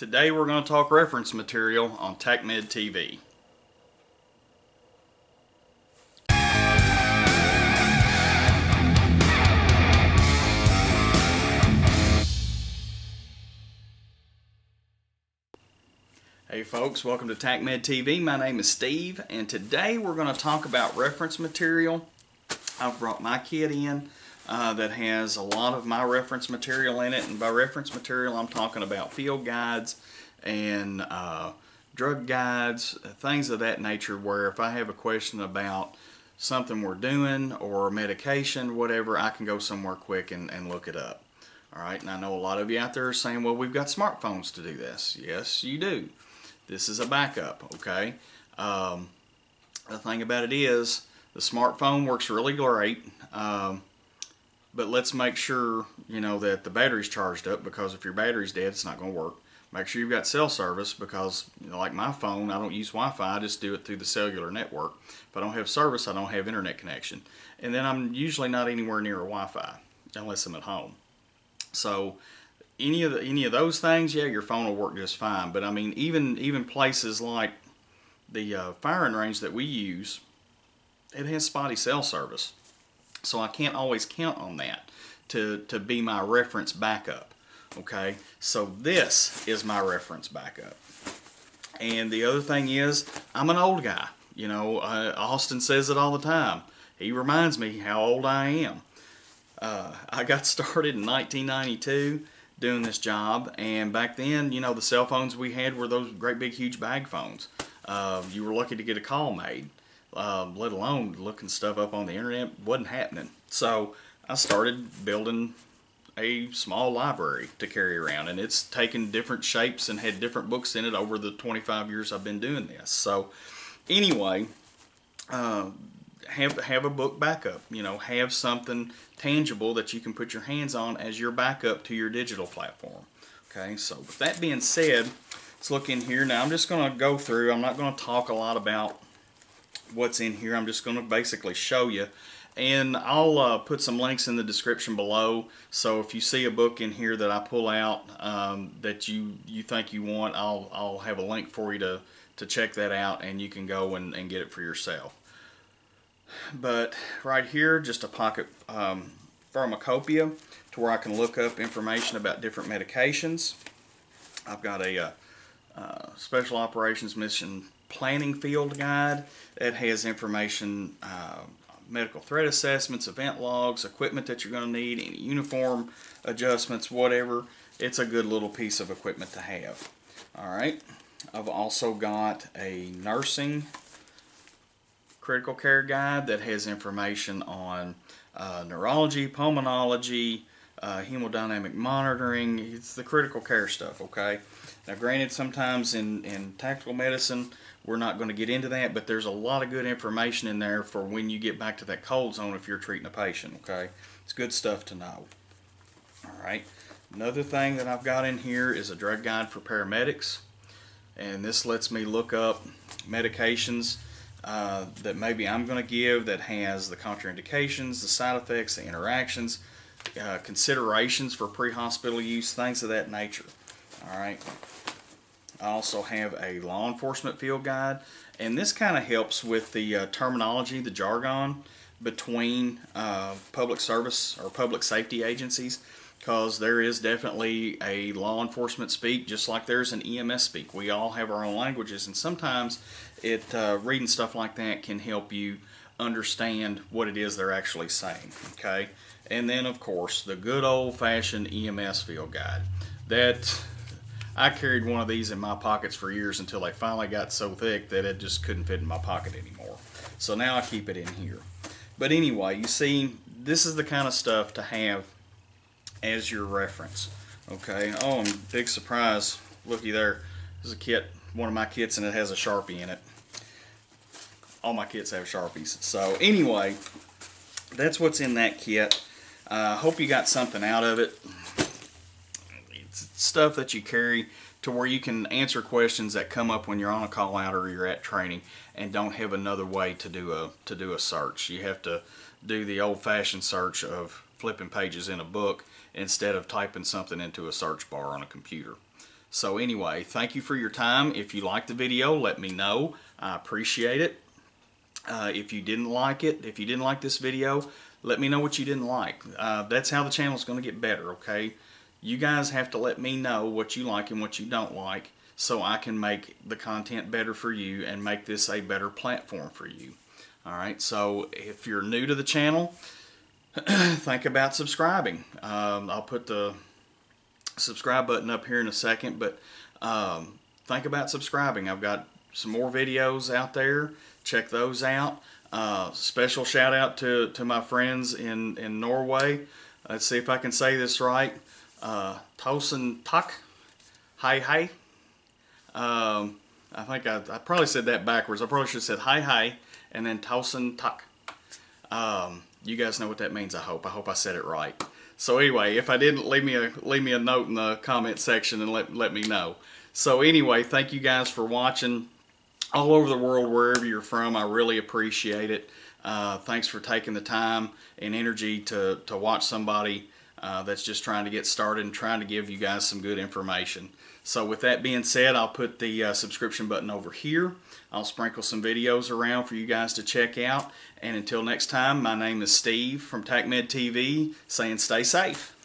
Today we're going to talk reference material on TacMed TV. Hey folks, welcome to TacMed TV. My name is Steve, and today we're going to talk about reference material. I've brought my kit in that has a lot of my reference material in it, and by reference material I'm talking about field guides and drug guides, things of that nature, where if I have a question about something we're doing or medication, whatever, I can go somewhere quick and look it up. Alright, and I know a lot of you out there are saying, well, we've got smartphones to do this. Yes, you do. This is a backup, okay? The thing about it is, the smartphone works really great, but let's make sure, you know, that the battery's charged up, because if your battery's dead, it's not going to work. Make sure you've got cell service, because, you know, like my phone, I don't use Wi-Fi, I just do it through the cellular network. If I don't have service, I don't have internet connection. And then I'm usually not anywhere near a Wi-Fi, unless I'm at home. So any of those things, yeah, your phone will work just fine. But I mean, even places like the firing range that we use, it has spotty cell service, so I can't always count on that to be my reference backup. Okay, so this is my reference backup. And the other thing is, I'm an old guy. You know, Austin says it all the time. He reminds me how old I am. I got started in 1992 doing this job, and back then, you know, the cell phones we had were those great big huge bag phones. You were lucky to get a call made, let alone looking stuff up on the internet. Wasn't happening. So I started building a small library to carry around, and it's taken different shapes and had different books in it over the 25 years I've been doing this. So anyway, have a book backup. You know, have something tangible that you can put your hands on as your backup to your digital platform. Okay, so with that being said, let's look in here. Now I'm just going to go through. I'm not going to talk a lot about what's in here. I'm just going to basically show you, and I'll put some links in the description below. So if you see a book in here that I pull out that you think you want, I'll have a link for you to check that out, and you can go and get it for yourself. But right here, just a pocket pharmacopoeia to where I can look up information about different medications. I've got a Special Operations Mission Planning Field Guide that has information, medical threat assessments, event logs, equipment that you're going to need, any uniform adjustments, whatever. It's a good little piece of equipment to have. Alright, I've also got a nursing critical care guide that has information on neurology, pulmonology, hemodynamic monitoring. It's the critical care stuff, okay? Now granted, sometimes in tactical medicine we're not going to get into that, but there's a lot of good information in there for when you get back to that cold zone if you're treating a patient, okay? It's good stuff to know. Alright, another thing that I've got in here is a drug guide for paramedics, and this lets me look up medications that maybe I'm going to give that has the contraindications, the side effects, the interactions, considerations for pre-hospital use, things of that nature. Alright, I also have a law enforcement field guide, and this kind of helps with the terminology, the jargon between public service or public safety agencies, because there is definitely a law enforcement speak just like there's an EMS speak. We all have our own languages, and sometimes reading stuff like that can help you understand what it is they're actually saying. Okay, and then of course the good old-fashioned EMS field guide. That I carried one of these in my pockets for years until they finally got so thick that it just couldn't fit in my pocket anymore. So now I keep it in here. But anyway, you see, this is the kind of stuff to have as your reference. Okay, oh, and big surprise, looky there, there's a kit, one of my kits, and it has a Sharpie in it. All my kits have Sharpies. So anyway, that's what's in that kit. Hope you got something out of it. It's stuff that you carry to where you can answer questions that come up when you're on a call out or you're at training and don't have another way to do a search. You have to do the old-fashioned search of flipping pages in a book instead of typing something into a search bar on a computer. So anyway, thank you for your time. If you liked the video, let me know. I appreciate it. If you didn't like it, if you didn't like this video, let me know what you didn't like. That's how the channel is going to get better, okay? You guys have to let me know what you like and what you don't like so I can make the content better for you and make this a better platform for you. Alright, so if you're new to the channel, think about subscribing. I'll put the subscribe button up here in a second, but think about subscribing. I've got some more videos out there. Check those out. Special shout out to my friends in Norway. Let's see if I can say this right. Tosen Tak. Hi. I think I probably said that backwards. I probably should have said hi and then Tosen Tak. You guys know what that means, I hope. I hope I said it right. So anyway, if I didn't, leave me a note in the comment section and let me know. So anyway, thank you guys for watching all over the world, wherever you're from. I really appreciate it. Thanks for taking the time and energy to watch somebody that's just trying to get started and trying to give you guys some good information. So with that being said, I'll put the subscription button over here. I'll sprinkle some videos around for you guys to check out. And until next time, my name is Steve from TacMed TV, saying stay safe.